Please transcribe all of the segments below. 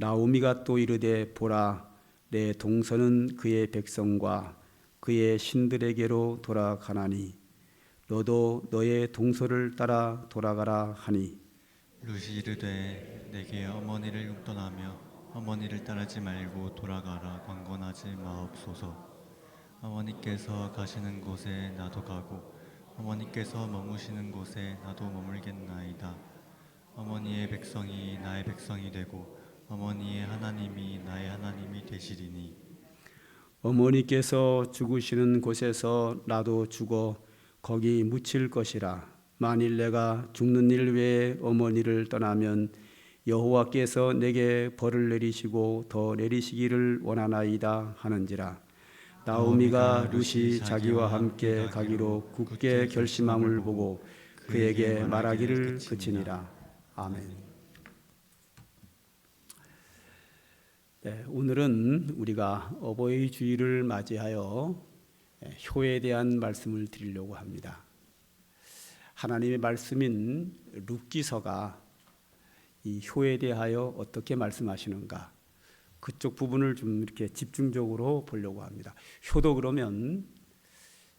나오미가 또 이르되 보라 내 동서는 그의 백성과 그의 신들에게로 돌아가나니 너도 너의 동서를 따라 돌아가라 하니 룻이 이르되 내게 어머니를 용돈하며 어머니를 따르지 말고 돌아가라 강권하지 마옵소서. 어머니께서 가시는 곳에 나도 가고 어머니께서 머무시는 곳에 나도 머물겠나이다. 어머니의 백성이 나의 백성이 되고 어머니의 하나님이 나의 하나님이 되시리니 어머니께서 죽으시는 곳에서 나도 죽어 거기 묻힐 것이라. 만일 내가 죽는 일 외에 어머니를 떠나면 여호와께서 내게 벌을 내리시고 더 내리시기를 원하나이다 하는지라. 나오미가 룻이 자기와 함께 가기로 굳게 결심함을 보고 그에게 말하기를 그치니라. 아멘. 네, 오늘은 우리가 어버이 주일을 맞이하여 효에 대한 말씀을 드리려고 합니다. 하나님의 말씀인 룻기서가 이 효에 대하여 어떻게 말씀하시는가, 그쪽 부분을 좀 이렇게 집중적으로 보려고 합니다. 효도 그러면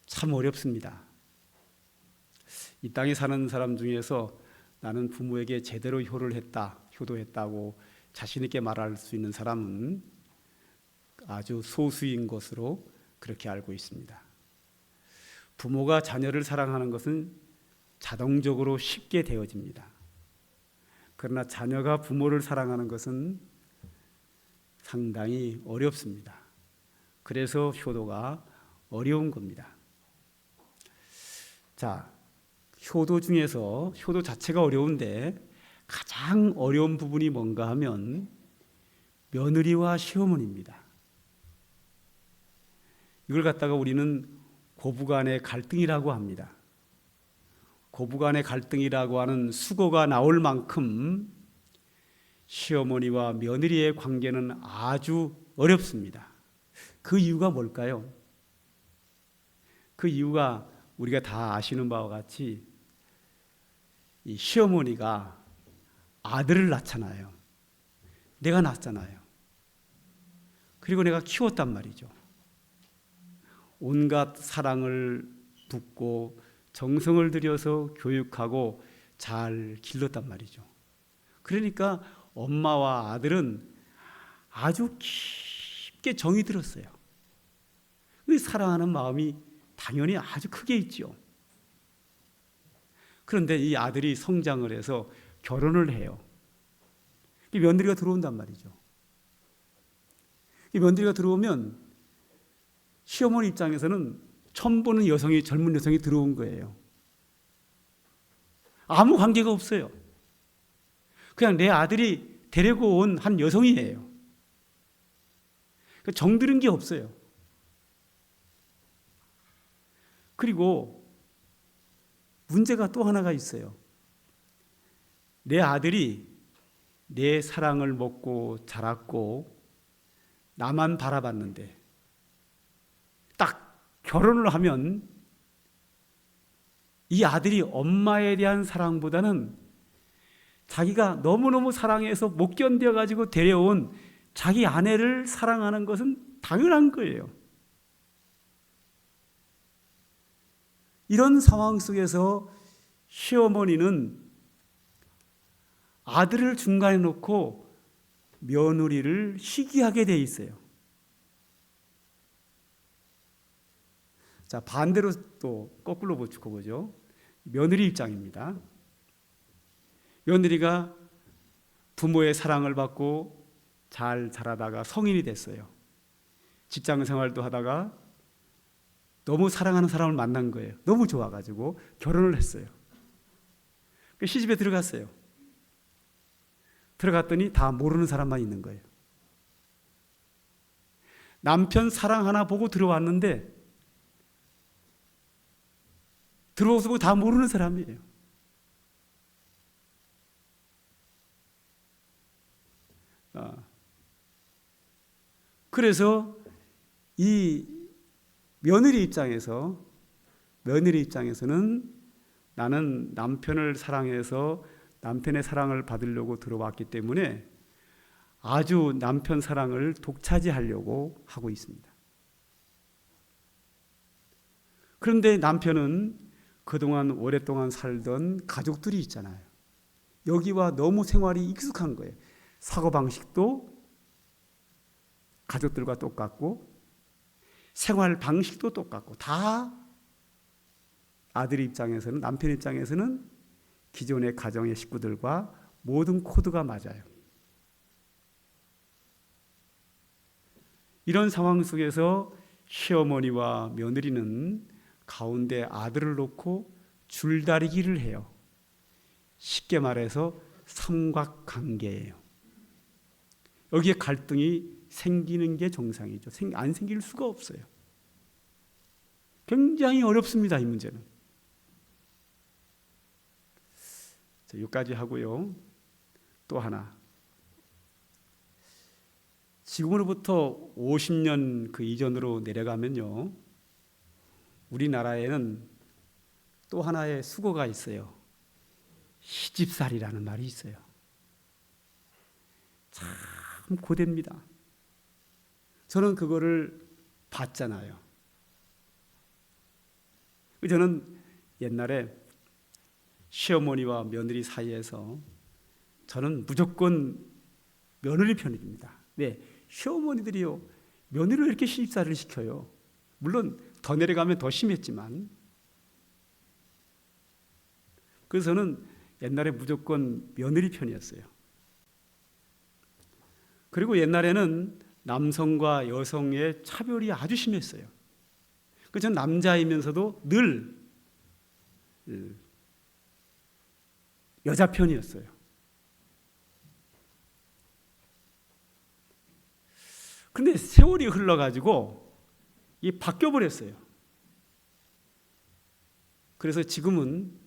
참 어렵습니다. 이 땅에 사는 사람 중에서 나는 부모에게 제대로 효도했다고 자신 있게 말할 수 있는 사람은 아주 소수인 것으로 그렇게 알고 있습니다. 부모가 자녀를 사랑하는 것은 자동적으로 쉽게 되어집니다. 그러나 자녀가 부모를 사랑하는 것은 상당히 어렵습니다. 그래서 효도가 어려운 겁니다. 자, 효도 중에서 효도 자체가 어려운데 가장 어려운 부분이 뭔가 하면 며느리와 시어머니입니다. 이걸 갖다가 우리는 고부간의 갈등이라고 합니다. 고부간의 갈등이라고 하는 수고가 나올 만큼 시어머니와 며느리의 관계는 아주 어렵습니다. 그 이유가 뭘까요? 그 이유가 우리가 다 아시는 바와 같이 이 시어머니가 아들을 낳잖아요. 내가 낳았잖아요. 그리고 내가 키웠단 말이죠. 온갖 사랑을 붓고 정성을 들여서 교육하고 잘 길렀단 말이죠. 그러니까 엄마와 아들은 아주 깊게 정이 들었어요. 사랑하는 마음이 당연히 아주 크게 있죠. 그런데 이 아들이 성장을 해서 결혼을 해요. 며느리가 들어온단 말이죠. 며느리가 들어오면 시어머니 입장에서는 처음 보는 여성이, 젊은 여성이 들어온 거예요. 아무 관계가 없어요. 그냥 내 아들이 데리고 온 한 여성이에요. 정들은 게 없어요. 그리고 문제가 또 하나가 있어요. 내 아들이 내 사랑을 먹고 자랐고 나만 바라봤는데 딱 결혼을 하면 이 아들이 엄마에 대한 사랑보다는 자기가 너무너무 사랑해서 못 견뎌가지고 데려온 자기 아내를 사랑하는 것은 당연한 거예요. 이런 상황 속에서 시어머니는 아들을 중간에 놓고 며느리를 시기하게 돼 있어요. 자, 반대로 또 거꾸로 보죠. 며느리 입장입니다. 며느리가 부모의 사랑을 받고 잘 자라다가 성인이 됐어요. 직장 생활도 하다가 너무 사랑하는 사람을 만난 거예요. 너무 좋아가지고 결혼을 했어요. 시집에 들어갔어요. 들어갔더니 다 모르는 사람만 있는 거예요. 남편 사랑 하나 보고 들어왔는데 들어와서 다 모르는 사람이에요. 그래서 이 며느리 입장에서는 나는 남편을 사랑해서 남편의 사랑을 받으려고 들어왔기 때문에 아주 남편 사랑을 독차지하려고 하고 있습니다. 그런데 남편은 그동안 오랫동안 살던 가족들이 있잖아요. 여기와 너무 생활이 익숙한 거예요. 사고방식도 가족들과 똑같고 생활 방식도 똑같고 다 아들 입장에서는, 남편 입장에서는 기존의 가정의 식구들과 모든 코드가 맞아요. 이런 상황 속에서 시어머니와 며느리는 가운데 아들을 놓고 줄다리기를 해요. 쉽게 말해서 삼각관계예요. 여기에 갈등이 생기는 게 정상이죠. 안 생길 수가 없어요. 굉장히 어렵습니다, 이 문제는. 자, 여기까지 하고요. 또 하나. 지금으로부터 50년 그 이전으로 내려가면요. 우리나라에는 또 하나의 수고가 있어요. 시집살이라는 말이 있어요. 참 고됩니다. 저는 그거를 봤잖아요. 저는 옛날에 시어머니와 며느리 사이에서 저는 무조건 며느리 편입니다. 왜? 시어머니들이요, 며느리를 이렇게 시집살이를 시켜요. 물론 더 내려가면 더 심했지만. 그래서 저는 옛날에 무조건 며느리 편이었어요. 그리고 옛날에는 남성과 여성의 차별이 아주 심했어요. 그래서 저는 남자이면서도 늘 여자 편이었어요. 그런데 세월이 흘러가지고 이게 바뀌어버렸어요. 그래서 지금은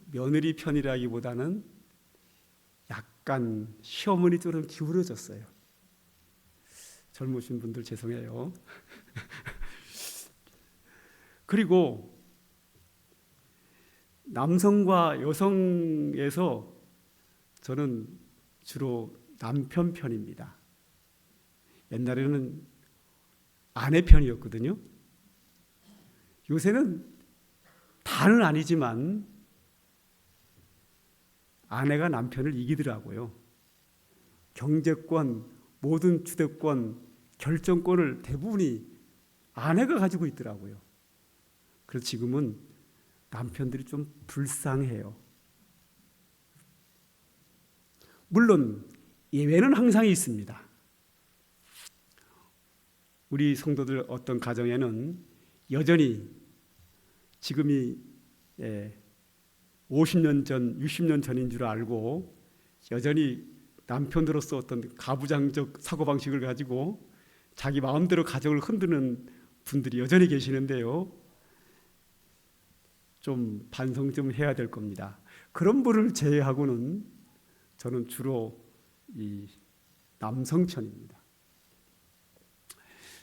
며느리 편이라기보다는 약간 시어머니 쪽으로 기울어졌어요. 젊으신 분들 죄송해요. 그리고 남성과 여성에서 저는 주로 남편 편입니다. 옛날에는 아내 편이었거든요. 요새는 다는 아니지만 아내가 남편을 이기더라고요. 경제권, 모든 주도권, 결정권을 대부분이 아내가 가지고 있더라고요. 그래서 지금은 남편들이 좀 불쌍해요. 물론 예외는 항상 있습니다. 우리 성도들 어떤 가정에는 여전히 지금이 50년 전, 60년 전인 줄 알고 여전히 남편으로서 어떤 가부장적 사고방식을 가지고 자기 마음대로 가정을 흔드는 분들이 여전히 계시는데요. 좀 반성 좀 해야 될 겁니다. 그런 분을 제외하고는 저는 주로 이 남성 편입니다.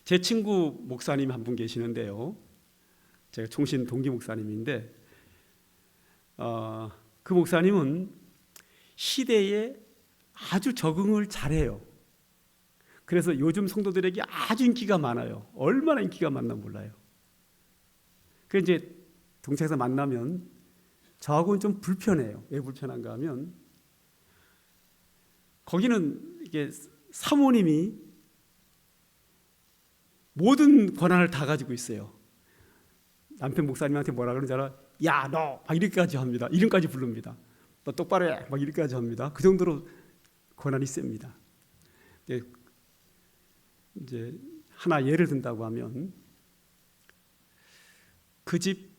제 친구 목사님 한 분 계시는데요. 제가 총신 동기 목사님인데 그 목사님은 시대에 아주 적응을 잘해요. 그래서 요즘 성도들에게 아주 인기가 많아요. 얼마나 인기가 많나 몰라요. 그래서 이제 동창회에서 만나면 저하고는 좀 불편해요. 왜 불편한가 하면 거기는 이게 사모님이 모든 권한을 다 가지고 있어요. 남편 목사님한테 뭐라 그러는지 알아? 야, 너! 막 이렇게까지 합니다. 이름까지 부릅니다. 너 똑바로 해! 막 이렇게까지 합니다. 그 정도로 권한이 셉니다. 이제 하나 예를 든다고 하면 그 집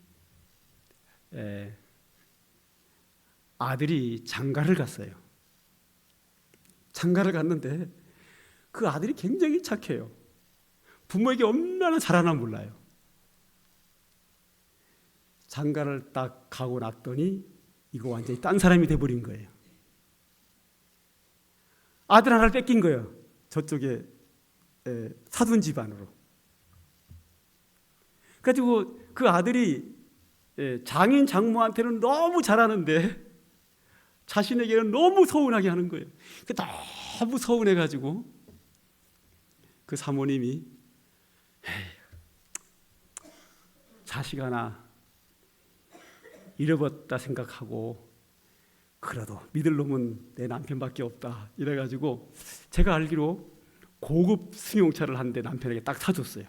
아들이 장가를 갔어요. 장가를 갔는데 그 아들이 굉장히 착해요. 부모에게 얼마나 잘하나 몰라요. 장가를 딱 가고 났더니 이거 완전히 딴 사람이 돼버린 거예요. 아들 하나를 뺏긴 거예요. 저쪽에 사돈 집안으로. 그래가지고 그 아들이 장인 장모한테는 너무 잘하는데 자신에게는 너무 서운하게 하는 거예요. 너무 서운해가지고 그 사모님이 자식 하나 잃어버렸다 생각하고 그래도 믿을 놈은 내 남편밖에 없다 이래가지고 제가 알기로 고급 승용차를 한 대 남편에게 딱 사줬어요.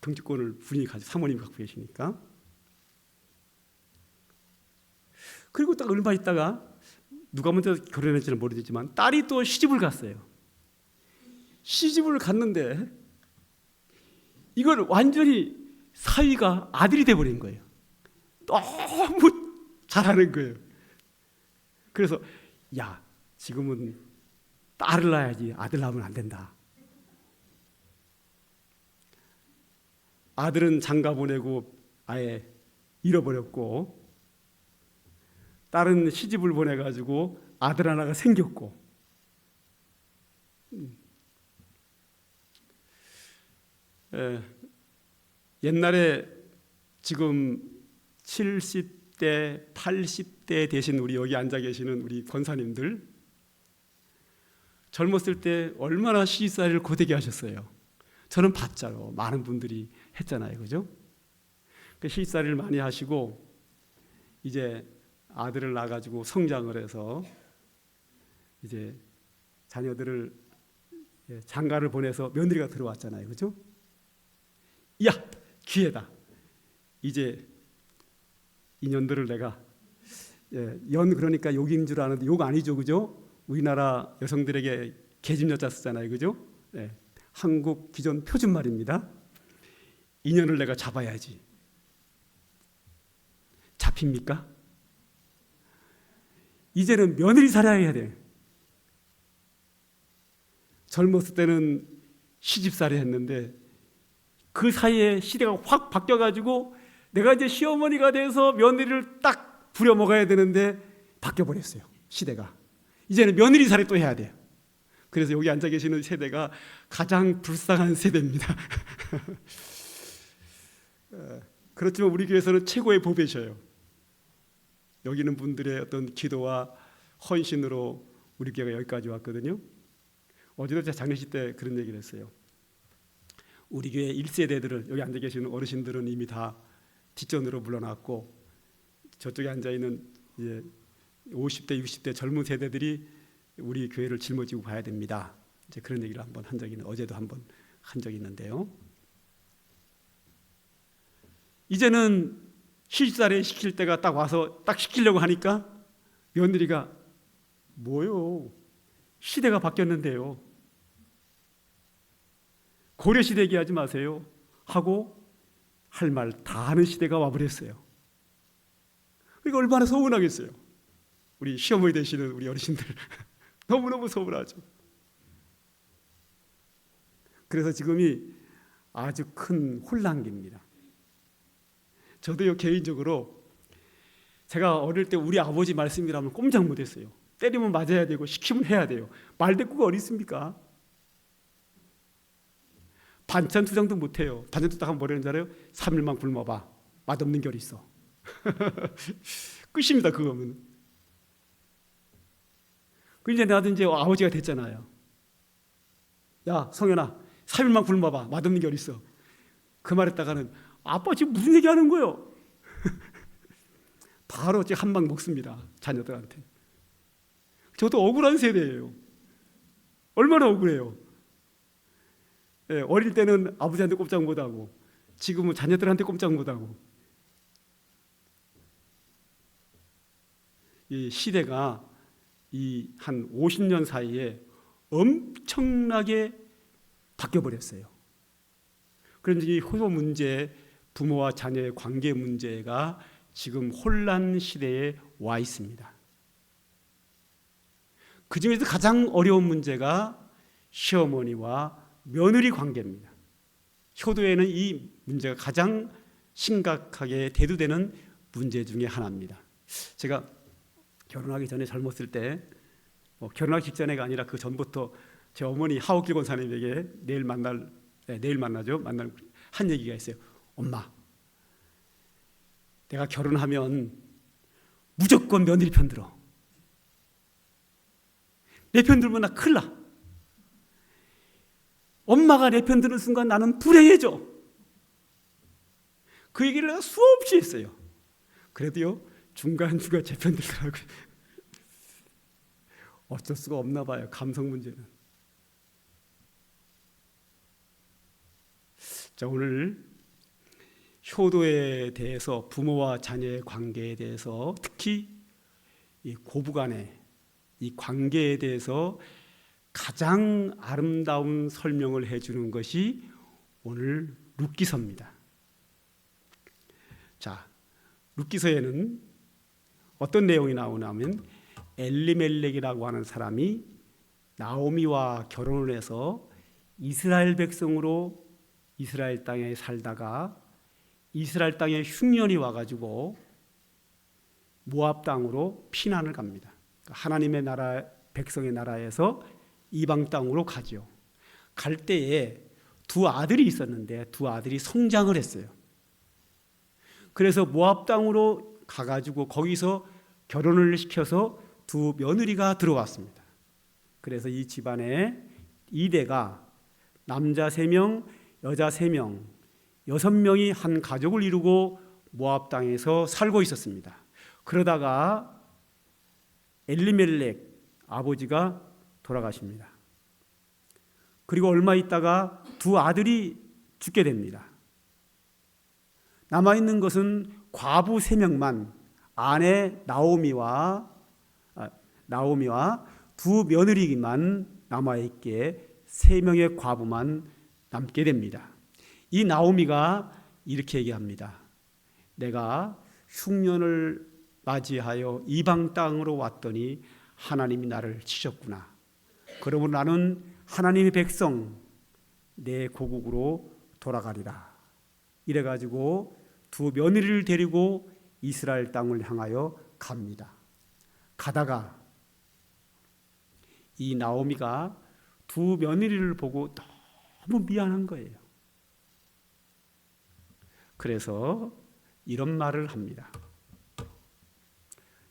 경주권을 분이 가지고 사모님이 갖고 계시니까. 그리고 딱 얼마 있다가 누가 먼저 결혼했는지는 모르겠지만 딸이 또 시집을 갔어요. 시집을 갔는데 이걸 완전히 사위가 아들이 돼버린 거예요. 너무 잘하는 거예요. 그래서 야, 지금은 딸을 낳아야지 아들 낳으면 안 된다. 아들은 장가 보내고 아예 잃어버렸고 딸은 시집을 보내가지고 아들 하나가 생겼고 옛날에 지금 70대, 80대 되신 우리 여기 앉아 계시는 우리 권사님들 젊었을 때 얼마나 시집살이를 고되게 하셨어요. 저는 봤잖아요. 많은 분들이 했잖아요. 그죠? 그 시집살이를 많이 하시고 이제 아들을 낳아가지고 성장을 해서 이제 자녀들을 장가를 보내서 며느리가 들어왔잖아요. 그죠? 야, 기회다. 이제 인연들을 내가 그러니까 욕인 줄 아는데 욕 아니죠. 그죠? 우리나라 여성들에게 계집여자 쓰잖아요. 그죠? 한국 기존 표준말입니다. 인연을 내가 잡아야지. 잡힙니까? 이제는 며느리 살아야 돼. 젊었을 때는 시집살이 했는데 그 사이에 시대가 확 바뀌어가지고 내가 이제 시어머니가 돼서 며느리를 딱 부려먹어야 되는데 바뀌어버렸어요. 시대가. 이제는 며느리 살이 또 해야 돼요. 그래서 여기 앉아 계시는 세대가 가장 불쌍한 세대입니다. 그렇지만 우리 교회에서는 최고의 보배셔요. 여기 있는 분들의 어떤 기도와 헌신으로 우리 교회가 여기까지 왔거든요. 어제도 제가 장례식 때 그런 얘기를 했어요. 우리 교회 1세대들은 여기 앉아 계시는 어르신들은 이미 다 뒷전으로 물러났고 저쪽에 앉아 있는 이제 50대, 60대 젊은 세대들이 우리 교회를 짊어지고 가야 됩니다. 이제 그런 얘기를 한번 한 적이 있는 어제도 한번 한 적이 있는데요. 이제는 시집살이 시킬 때가 딱 와서 딱 시키려고 하니까 며느리가 뭐요? 시대가 바뀌었는데요. 고려시대 얘기하지 마세요 하고 할 말 다 하는 시대가 와버렸어요. 그러니까 얼마나 서운하겠어요. 우리 시어머니 되시는 우리 어르신들 너무너무 서운하죠. 그래서 지금이 아주 큰 혼란기입니다. 저도요 개인적으로 제가 어릴 때 우리 아버지 말씀이라면 꼼짝 못했어요. 때리면 맞아야 되고 시키면 해야 돼요. 말대꾸가 어디 있습니까? 반찬 투정도 못해요. 반찬 투정 하면 뭐라는 줄 알아요? 3일만 굶어봐. 맛없는 결이 있어. 끝입니다. 그거면. 그 이제 나도 이제 아버지가 됐잖아요. 야 성현아 3일만 굶어봐. 맛없는 결이 있어. 그 말했다가는 아빠 지금 무슨 얘기하는 거예요? 바로 이제 한 방 먹습니다. 자녀들한테. 저도 억울한 세대예요. 얼마나 억울해요. 어릴 때는 아버지한테 꼼짝 못하고 지금은 자녀들한테 꼼짝 못하고 이 시대가 이 한 50년 사이에 엄청나게 바뀌어버렸어요. 그런데 이 효도 문제, 부모와 자녀의 관계 문제가 지금 혼란 시대에 와 있습니다. 그 중에서 가장 어려운 문제가 시어머니와 며느리 관계입니다. 효도에는 이 문제가 가장 심각하게 대두되는 문제 중에 하나입니다. 제가 결혼하기 전에 젊었을 때 결혼하기 직전에가 아니라 그 전부터 제 어머니 하옥길 권사님에게 내일 만나죠. 한 얘기가 있어요. 엄마, 내가 결혼하면 무조건 며느리 편 들어. 내 편 들면 나 큰일 나. 엄마가 내 편 드는 순간 나는 불행해져. 그 얘기를 내가 수없이 했어요. 그래도요, 중간중간 제 편 들더라고요. 어쩔 수가 없나 봐요, 감성 문제는. 자, 오늘 효도에 대해서, 부모와 자녀의 관계에 대해서, 특히 이 고부간의 이 관계에 대해서 가장 아름다운 설명을 해주는 것이 오늘 룻기서입니다. 자, 룻기서에는 어떤 내용이 나오냐면 엘리멜렉이라고 하는 사람이 나오미와 결혼을 해서 이스라엘 백성으로 이스라엘 땅에 살다가 이스라엘 땅에 흉년이 와가지고 모압 땅으로 피난을 갑니다. 하나님의 나라, 백성의 나라에서 이방 땅으로 가죠. 갈 때에 두 아들이 있었는데 두 아들이 성장을 했어요. 그래서 모압 땅으로 가가지고 거기서 결혼을 시켜서 두 며느리가 들어왔습니다. 그래서 이 집안에 2대가 남자 3명, 여자 3명, 6명이 한 가족을 이루고 모압 땅에서 살고 있었습니다. 그러다가 엘리멜렉 아버지가 돌아가십니다. 그리고 얼마 있다가 두 아들이 죽게 됩니다. 남아있는 것은 과부 3명만, 아내 나오미와 두 며느리만 남아있기에 3명의 과부만 남게 됩니다. 이 나오미가 이렇게 얘기합니다. 내가 흉년을 맞이하여 이방 땅으로 왔더니 하나님이 나를 치셨구나. 그러므로 나는 하나님의 백성, 내 고국으로 돌아가리라. 이래가지고 두 며느리를 데리고 이스라엘 땅을 향하여 갑니다. 가다가 이 나오미가 두 며느리를 보고 너무 미안한 거예요. 그래서 이런 말을 합니다.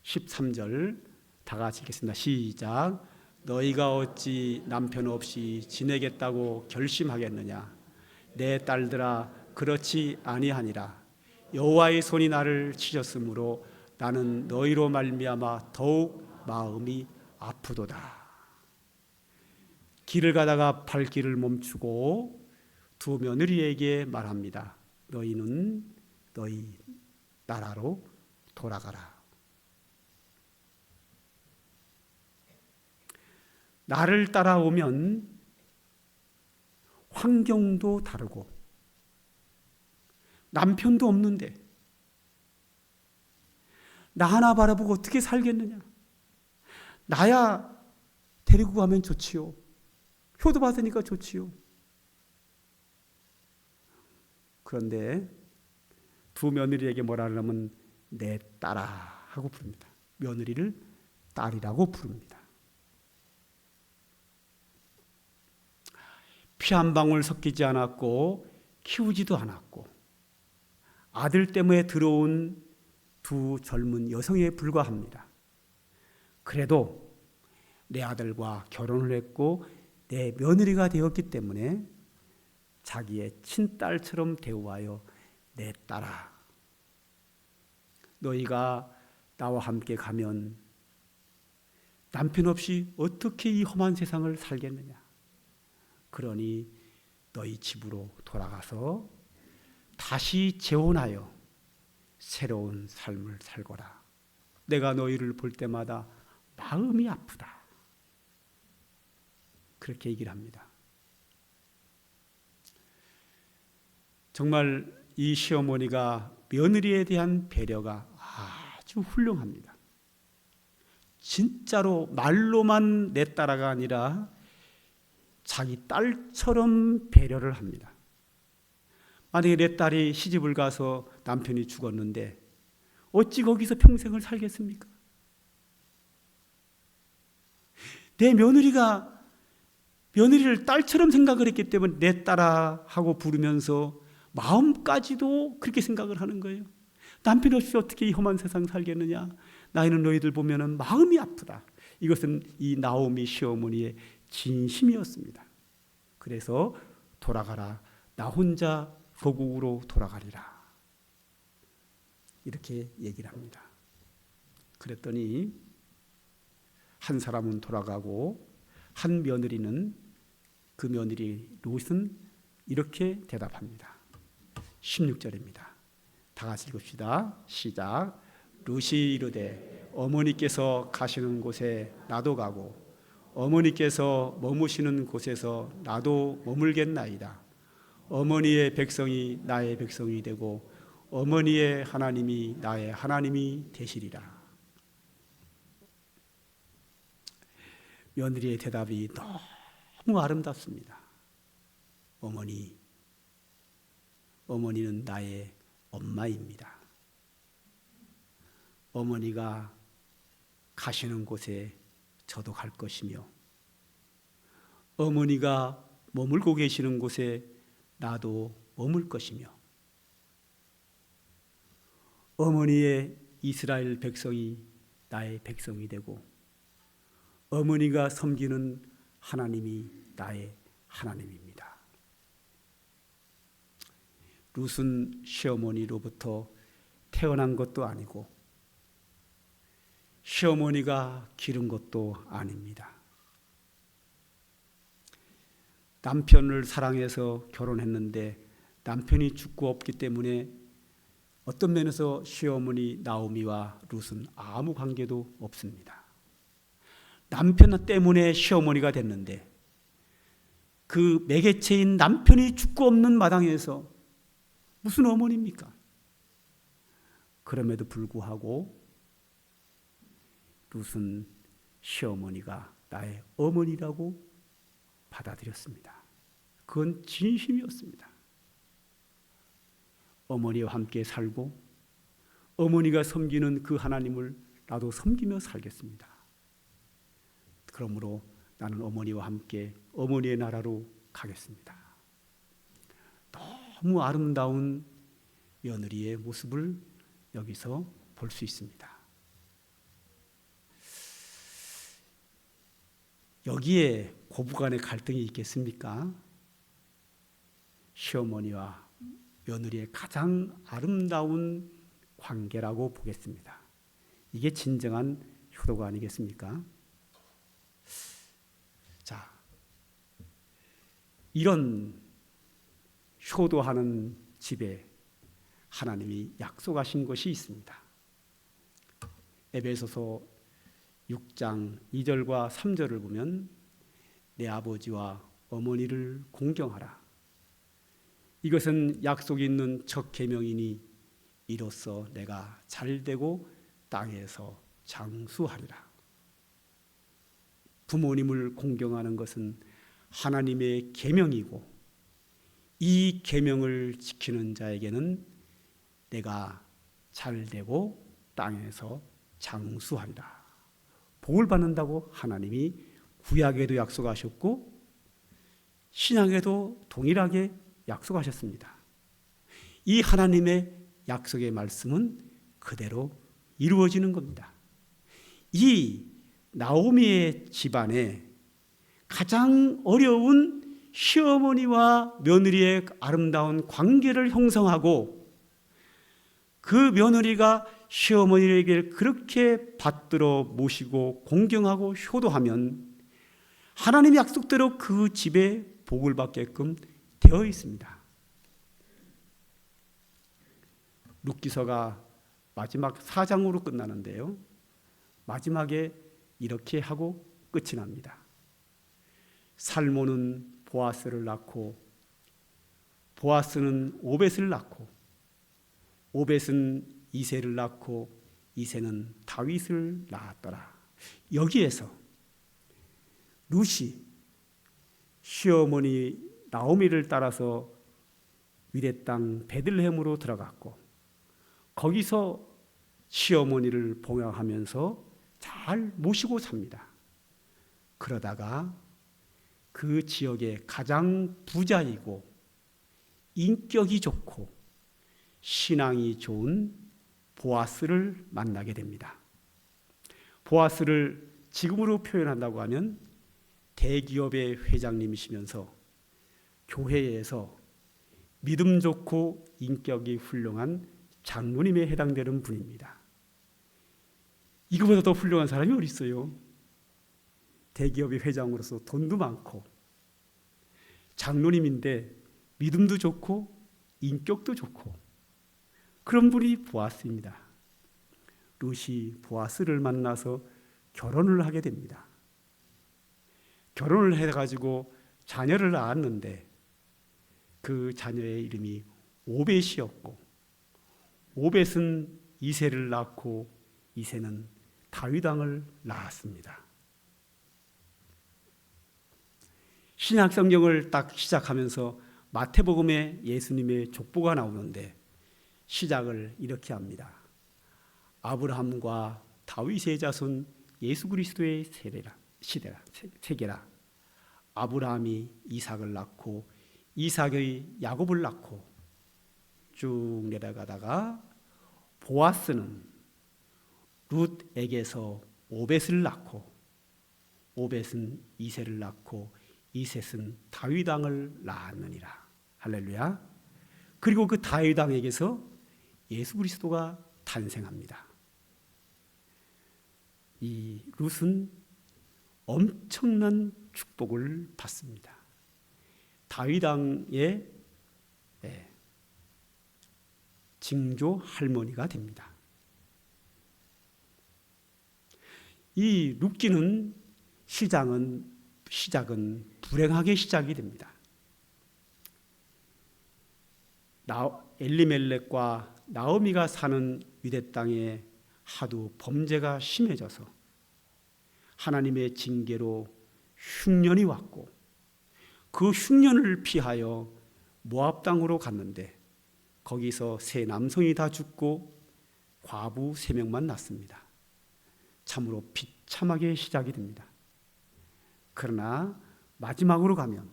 13절 다 같이 읽겠습니다. 시작. 너희가 어찌 남편 없이 지내겠다고 결심하겠느냐? 내 딸들아, 그렇지 아니하니라. 여호와의 손이 나를 치셨으므로 나는 너희로 말미암아 더욱 마음이 아프도다. 길을 가다가 발길을 멈추고 두 며느리에게 말합니다. 너희는 너희 나라로 돌아가라. 나를 따라오면 환경도 다르고 남편도 없는데 나 하나 바라보고 어떻게 살겠느냐? 나야 데리고 가면 좋지요. 효도 받으니까 좋지요. 그런데 두 며느리에게 뭐라 하냐면 내 딸아 하고 부릅니다. 며느리를 딸이라고 부릅니다. 피 한 방울 섞이지 않았고 키우지도 않았고 아들 때문에 들어온 두 젊은 여성에 불과합니다. 그래도 내 아들과 결혼을 했고 내 며느리가 되었기 때문에 자기의 친딸처럼 대우하여 내 딸아, 너희가 나와 함께 가면 남편 없이 어떻게 이 험한 세상을 살겠느냐? 그러니 너희 집으로 돌아가서 다시 재혼하여 새로운 삶을 살거라. 내가 너희를 볼 때마다 마음이 아프다. 그렇게 얘기를 합니다. 정말 이 시어머니가 며느리에 대한 배려가 아주 훌륭합니다. 진짜로 말로만 내 딸아가 아니라 자기 딸처럼 배려를 합니다. 만약에 내 딸이 시집을 가서 남편이 죽었는데 어찌 거기서 평생을 살겠습니까? 내 며느리를 딸처럼 생각을 했기 때문에 내 딸아 하고 부르면서 마음까지도 그렇게 생각을 하는 거예요. 남편 없이 어떻게 이 험한 세상 살겠느냐? 나이는 너희들 보면은 마음이 아프다. 이것은 이 나오미 시어머니의 진심이었습니다. 그래서 돌아가라, 나 혼자 고국으로 돌아가리라, 이렇게 얘기를 합니다. 그랬더니 한 사람은 돌아가고 한 며느리는, 그 며느리 롯은 이렇게 대답합니다. 16절입니다. 다 같이 읽읍시다. 시작. 롯이 이르되 어머니께서 가시는 곳에 나도 가고 어머니께서 머무시는 곳에서 나도 머물겠나이다. 어머니의 백성이 나의 백성이 되고 어머니의 하나님이 나의 하나님이 되시리라. 며느리의 대답이 너무 아름답습니다. 어머니는 나의 엄마입니다. 어머니가 가시는 곳에 저도 갈 것이며 어머니가 머물고 계시는 곳에 나도 머물 것이며 어머니의 이스라엘 백성이 나의 백성이 되고 어머니가 섬기는 하나님이 나의 하나님입니다. 룻은 시어머니로부터 태어난 것도 아니고 시어머니가 기른 것도 아닙니다. 남편을 사랑해서 결혼했는데 남편이 죽고 없기 때문에 어떤 면에서 시어머니 나오미와 룻은 아무 관계도 없습니다. 남편 때문에 시어머니가 됐는데 그 매개체인 남편이 죽고 없는 마당에서 무슨 어머니입니까? 그럼에도 불구하고 룻은 시어머니가 나의 어머니라고 받아들였습니다. 그건 진심이었습니다. 어머니와 함께 살고 어머니가 섬기는 그 하나님을 나도 섬기며 살겠습니다. 그러므로 나는 어머니와 함께 어머니의 나라로 가겠습니다. 너무 아름다운 며느리의 모습을 여기서 볼 수 있습니다. 여기에 고부간의 갈등이 있겠습니까? 시어머니와 며느리의 가장 아름다운 관계라고 보겠습니다. 이게 진정한 효도가 아니겠습니까? 자, 이런 효도하는 집에 하나님이 약속하신 것이 있습니다. 에베소서 6장 2절과 3절을 보면 내 아버지와 어머니를 공경하라. 이것은 약속이 있는 첫 계명이니 이로써 내가 잘되고 땅에서 장수하리라. 부모님을 공경하는 것은 하나님의 계명이고 이 계명을 지키는 자에게는 내가 잘되고 땅에서 장수하리라. 복을 받는다고 하나님이 구약에도 약속하셨고 신약에도 동일하게 약속하셨습니다. 이 하나님의 약속의 말씀은 그대로 이루어지는 겁니다. 이 나오미의 집안에 가장 어려운 시어머니와 며느리의 아름다운 관계를 형성하고 그 며느리가 시어머니에게 그렇게 받들어 모시고 공경하고 효도하면 하나님의 약속대로 그 집에 복을 받게끔 되어 있습니다. 룻기서가 마지막 4장으로 끝나는데요. 마지막에 이렇게 하고 끝이 납니다. 살모는 보아스를 낳고 보아스는 오벳을 낳고 오벳은 이새를 낳고 이새는 다윗을 낳았더라. 여기에서 룻이 시어머니 나오미를 따라서 유대 땅 베들레헴으로 들어갔고 거기서 시어머니를 봉양하면서 잘 모시고 삽니다. 그러다가 그 지역의 가장 부자이고 인격이 좋고 신앙이 좋은 보아스를 만나게 됩니다. 보아스를 지금으로 표현한다고 하면 대기업의 회장님이시면서 교회에서 믿음 좋고 인격이 훌륭한 장로님에 해당되는 분입니다. 이거보다 더 훌륭한 사람이 어디 있어요? 대기업의 회장으로서 돈도 많고 장로님인데 믿음도 좋고 인격도 좋고 그런 분이 보아스입니다. 룻이 보아스를 만나서 결혼을 하게 됩니다. 결혼을 해가지고 자녀를 낳았는데 그 자녀의 이름이 오벳이었고 오벳은 이새를 낳고 이새는 다윗 왕을 낳았습니다. 신약 성경을 딱 시작하면서 마태복음에 예수님의 족보가 나오는데 시작을 이렇게 합니다. 아브라함과 다윗의 자손 예수 그리스도의 세계라. 아브라함이 이삭을 낳고 이삭의 야곱을 낳고 쭉 내려가다가 보아스는 룻에게서 오벳을 낳고 오벳은 이새를 낳고 이셋은 다윗 왕을 낳았느니라. 할렐루야. 그리고 그 다윗 왕에게서 예수 그리스도가 탄생합니다. 이 룻은 엄청난 축복을 받습니다. 다윗 왕의 징조 할머니가 됩니다. 이 룻기는 시작은 불행하게 시작이 됩니다. 엘리멜렉과 나오미가 사는 유대 땅에 하도 범죄가 심해져서 하나님의 징계로 흉년이 왔고 그 흉년을 피하여 모압 땅으로 갔는데 거기서 세 남성이 다 죽고 과부 3명만 났습니다. 참으로 비참하게 시작이 됩니다. 그러나 마지막으로 가면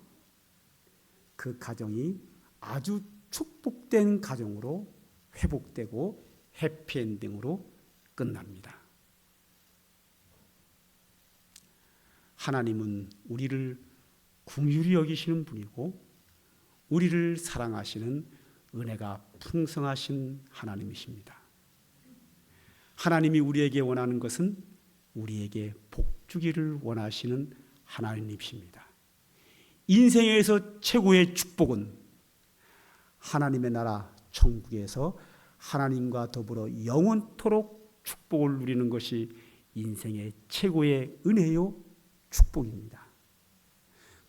그 가정이 아주 축복된 가정으로 회복되고 해피엔딩으로 끝납니다. 하나님은 우리를 긍휼히 여기시는 분이고 우리를 사랑하시는 은혜가 풍성하신 하나님이십니다. 하나님이 우리에게 원하는 것은 우리에게 복 주기를 원하시는 하나님이십니다. 인생에서 최고의 축복은 하나님의 나라 천국에서 하나님과 더불어 영원토록 축복을 누리는 것이 인생의 최고의 은혜요 축복입니다.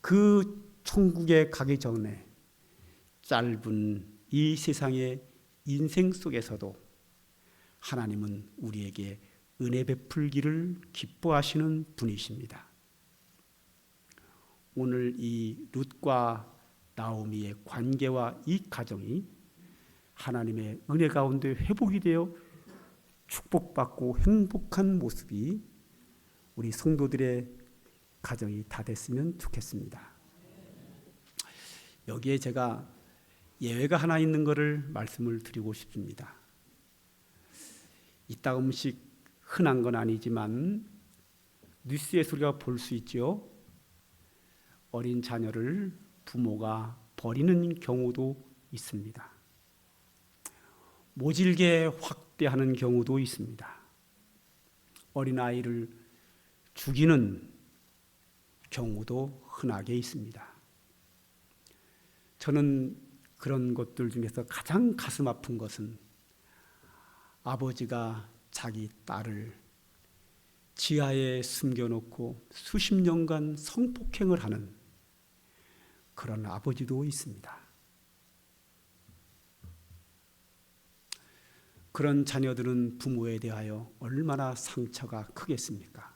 그 천국에 가기 전에 짧은 이 세상의 인생 속에서도 하나님은 우리에게 은혜 베풀기를 기뻐하시는 분이십니다. 오늘 이 룻과 나오미의 관계와 이 가정이 하나님의 은혜 가운데 회복이 되어 축복받고 행복한 모습이 우리 성도들의 가정이 다 됐으면 좋겠습니다. 여기에 제가 예외가 하나 있는 것을 말씀을 드리고 싶습니다. 이따금씩 흔한 건 아니지만 뉴스에서 우리가 볼 수 있죠. 어린 자녀를 부모가 버리는 경우도 있습니다. 모질게 확대하는 경우도 있습니다. 어린아이를 죽이는 경우도 흔하게 있습니다. 저는 그런 것들 중에서 가장 가슴 아픈 것은 아버지가 자기 딸을 지하에 숨겨놓고 수십 년간 성폭행을 하는 그런 아버지도 있습니다. 그런 자녀들은 부모에 대하여 얼마나 상처가 크겠습니까?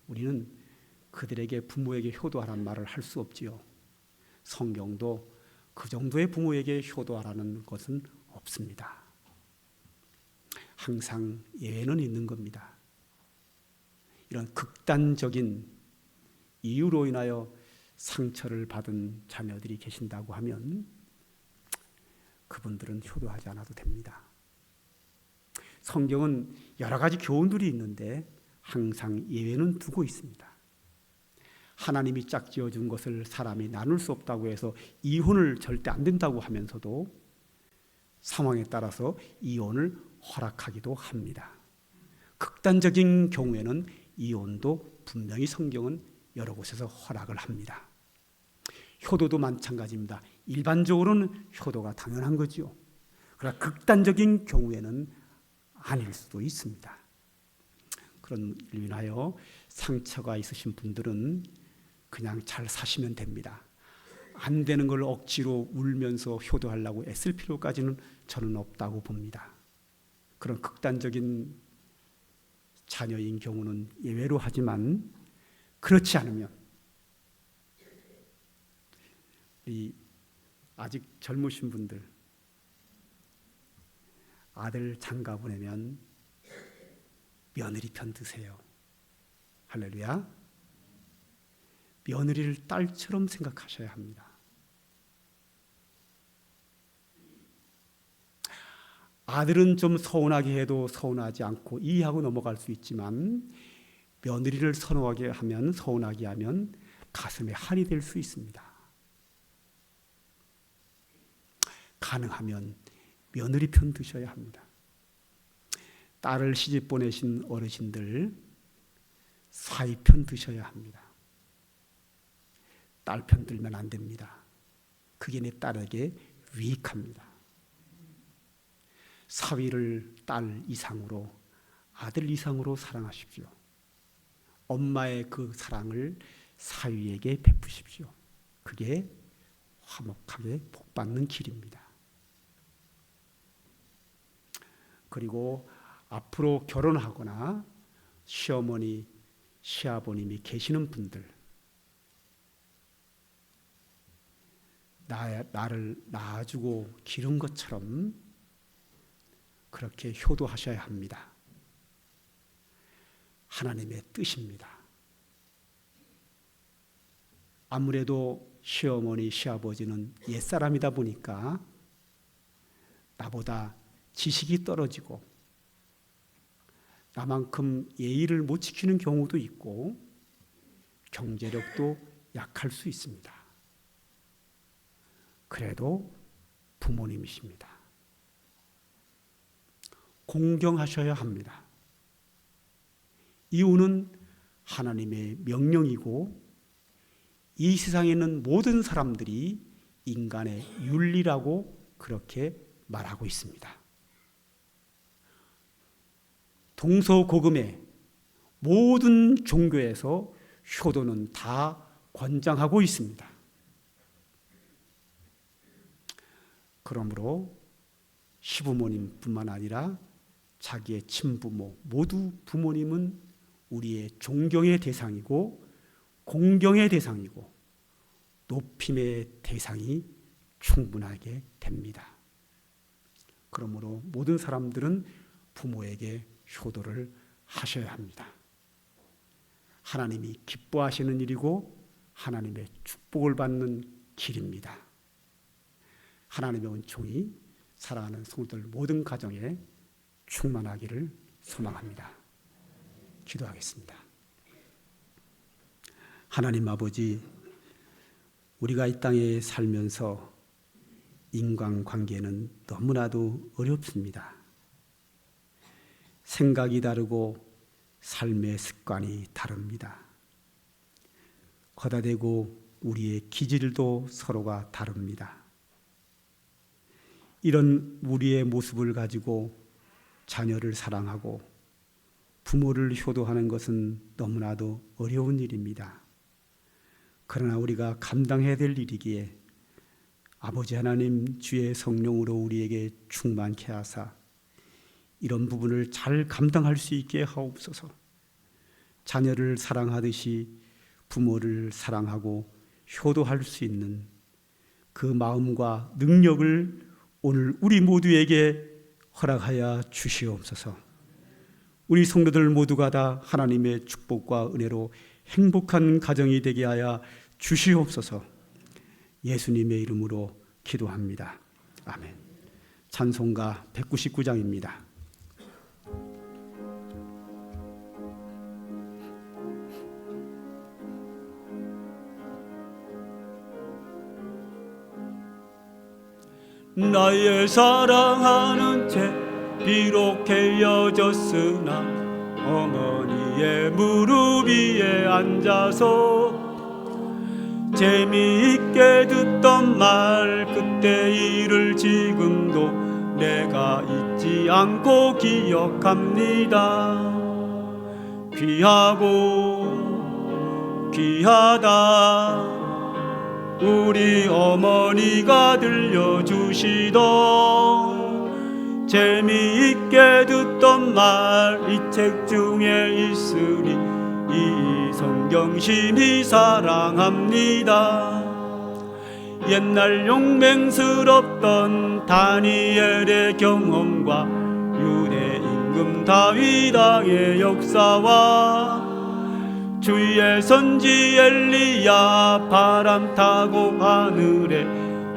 우리는 그들에게 부모에게 효도하라는 말을 할 수 없지요. 성경도 그 정도의 부모에게 효도하라는 것은 없습니다. 항상 예외는 있는 겁니다. 이런 극단적인 이유로 인하여 상처를 받은 자녀들이 계신다고 하면 그분들은 효도하지 않아도 됩니다. 성경은 여러 가지 교훈들이 있는데 항상 예외는 두고 있습니다. 하나님이 짝지어 준 것을 사람이 나눌 수 없다고 해서 이혼을 절대 안 된다고 하면서도 상황에 따라서 이혼을 허락하기도 합니다. 극단적인 경우에는 이혼도 분명히 성경은 여러 곳에서 허락을 합니다. 효도도 마찬가지입니다. 일반적으로는 효도가 당연한 거죠. 그러나 극단적인 경우에는 아닐 수도 있습니다. 그런 일로 인하여 상처가 있으신 분들은 그냥 잘 사시면 됩니다. 안 되는 걸 억지로 울면서 효도하려고 애쓸 필요까지는 저는 없다고 봅니다. 그런 극단적인 자녀인 경우는 예외로 하지만 그렇지 않으면 이 아직 젊으신 분들 아들 장가 보내면 며느리 편 드세요. 할렐루야. 며느리를 딸처럼 생각하셔야 합니다. 아들은 좀 서운하게 해도 서운하지 않고 이해하고 넘어갈 수 있지만 며느리를 서운하게 하면 서운하게 하면 가슴에 한이 될 수 있습니다. 가능하면 며느리 편 드셔야 합니다. 딸을 시집 보내신 어르신들 사위 편 드셔야 합니다. 딸 편 들면 안 됩니다. 그게 내 딸에게 유익합니다. 사위를 딸 이상으로 아들 이상으로 사랑하십시오. 엄마의 그 사랑을 사위에게 베푸십시오. 그게 화목하게 복받는 길입니다. 그리고 앞으로 결혼하거나 시어머니, 시아버님이 계시는 분들 나를 낳아주고 기른 것처럼 그렇게 효도하셔야 합니다. 하나님의 뜻입니다. 아무래도 시어머니, 시아버지는 옛사람이다 보니까 나보다 지식이 떨어지고 나만큼 예의를 못 지키는 경우도 있고 경제력도 약할 수 있습니다. 그래도 부모님이십니다. 공경하셔야 합니다. 이유는 하나님의 명령이고 이 세상에 있는 모든 사람들이 인간의 윤리라고 그렇게 말하고 있습니다. 동서고금의 모든 종교에서 효도는 다 권장하고 있습니다. 그러므로 시부모님뿐만 아니라 자기의 친부모 모두 부모님은 우리의 존경의 대상이고 공경의 대상이고 높임의 대상이 충분하게 됩니다. 그러므로 모든 사람들은 부모에게 효도를 하셔야 합니다. 하나님이 기뻐하시는 일이고 하나님의 축복을 받는 길입니다. 하나님의 은총이 사랑하는 성도들 모든 가정에 충만하기를 소망합니다. 기도하겠습니다. 하나님 아버지, 우리가 이 땅에 살면서 인간관계는 너무나도 어렵습니다. 생각이 다르고 삶의 습관이 다릅니다. 거다되고 우리의 기질도 서로가 다릅니다. 이런 우리의 모습을 가지고 자녀를 사랑하고 부모를 효도하는 것은 너무나도 어려운 일입니다. 그러나 우리가 감당해야 될 일이기에 아버지 하나님 주의 성령으로 우리에게 충만케 하사 이런 부분을 잘 감당할 수 있게 하옵소서. 자녀를 사랑하듯이 부모를 사랑하고 효도할 수 있는 그 마음과 능력을 오늘 우리 모두에게 허락하여 주시옵소서. 우리 성도들 모두가 다 하나님의 축복과 은혜로 행복한 가정이 되게 하여 주시옵소서. 예수님의 이름으로 기도합니다. 아멘. 찬송가 199장입니다. 나의 사랑하는 채 비록 헤어졌으나 어머니의 무릎 위에 앉아서 재미있게 듣던 말 그때 일을 지금도 내가 잊지 않고 기억합니다. 귀하고 귀하다 우리 어머니가 들려주시던 재미있게 듣던 말 이 책 중에 있으니 이 성경 심히 사랑합니다. 옛날 용맹스럽던 다니엘의 경험과 유대 임금 다윗 왕의 역사와 주의 선지 엘리야 바람 타고 하늘에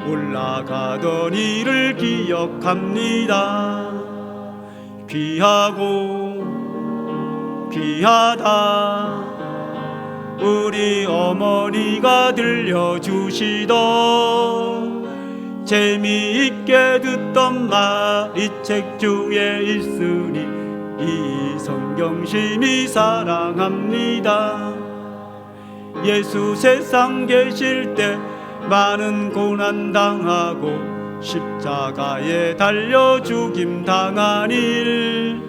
올라가던 일을 기억합니다. 귀하고 귀하다 우리 어머니가 들려주시던 재미있게 듣던 말 이 책 중에 있으니 이 성경 심히 사랑합니다. 예수 세상 계실 때 많은 고난 당하고 십자가에 달려 죽임 당한 일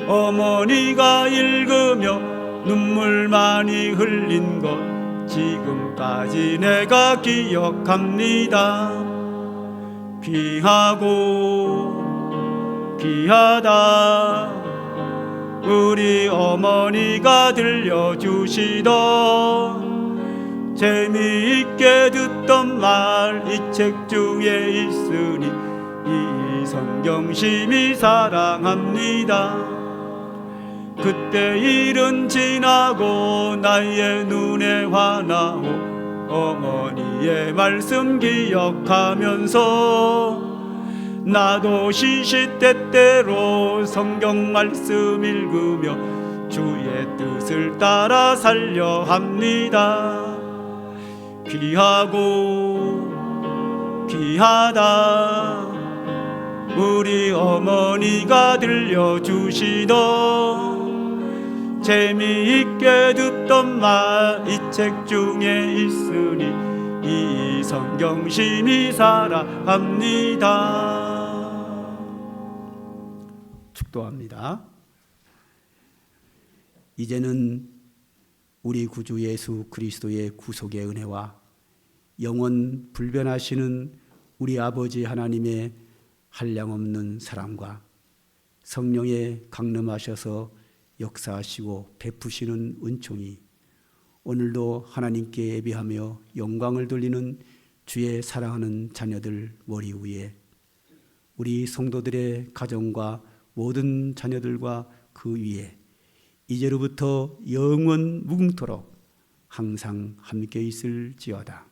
어머니가 읽으며 눈물 많이 흘린 것 지금까지 내가 기억합니다. 귀하고 귀하다 우리 어머니가 들려주시던 재미있게 듣던 말 이 책 중에 있으니 이 성경 심히 사랑합니다. 그때 일은 지나고 나의 눈에 화나오 어머니의 말씀 기억하면서 나도 시시때때로 성경 말씀 읽으며 주의 뜻을 따라 살려 합니다. 귀하고 귀하다 우리 어머니가 들려주시던 재미있게 듣던 말 이 책 중에 있으니 이 성경 심히 사랑합니다. 축도합니다. 이제는 우리 구주 예수 그리스도의 구속의 은혜와 영원 불변하시는 우리 아버지 하나님의 한량없는 사랑과 성령의 강림하셔서 역사하시고 베푸시는 은총이 오늘도 하나님께 예배하며 영광을 돌리는 주의 사랑하는 자녀들 머리 위에 우리 성도들의 가정과 모든 자녀들과 그 위에 이제로부터 영원 무궁토록 항상 함께 있을지어다.